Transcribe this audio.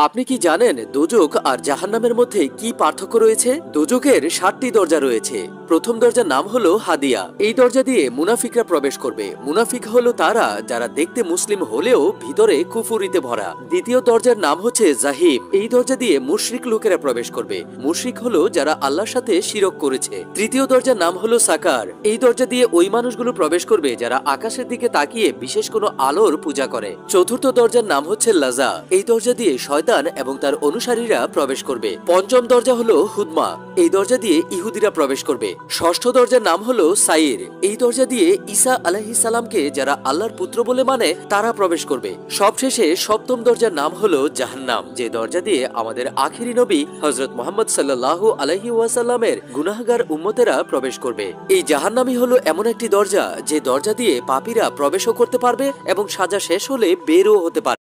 আপনি কি জানেন দোজখ আর জাহান্নামের মধ্যে কি পার্থক্য রয়েছে? দোজখের 7টি দরজা রয়েছে। প্রথম দরজার নাম হলো হাদিয়া। এই দরজা দিয়ে মুনাফিকরা প্রবেশ করবে। মুনাফিক হলো তারা যারা দেখতে মুসলিম হলেও ভিতরে কুফুরিতে ভরা। দ্বিতীয় দরজার নাম হচ্ছে জাহিম। এই দরজা দিয়ে মুশরিক লোকেরা প্রবেশ করবে। মুশরিক হলো যারা আল্লাহর সাথে শিরক করেছে। তৃতীয় দরজার নাম হলো সাকার। এই দরজা দিয়ে ওই মানুষগুলো প্রবেশ করবে যারা আকাশের দিকে তাকিয়ে বিশেষ কোনো আলোর পূজা করে। চতুর্থ দরজার নাম হচ্ছে লাজা। এই দরজা দিয়ে শয়তান এবং তার অনুসারীরা প্রবেশ করবে। পঞ্চম দরজা হলো হুদমা। এই দরজা দিয়ে ইহুদিরা প্রবেশ করবে। ষষ্ঠ দরজার নাম হলো সাইর। এই দরজা দিয়ে ঈসা আলাইহিস সালামকে যারা আল্লাহর পুত্র বলে মানে তারা প্রবেশ করবে। সবশেষে সপ্তম দরজার নাম হলো জাহান্নাম, যে দরজা দিয়ে আমাদের আখিরি নবী হযরত মুহাম্মদ সাল্লাল্লাহু আলাইহি ওয়াসাল্লামের গুনাহগার উম্মতেরা প্রবেশ করবে। এই জাহান্নামই হলো এমন একটি দরজা যে দরজা দিয়ে পাপীরা প্রবেশও করতে পারবে এবং সাজা শেষ হলে বেরও হতে পারবে।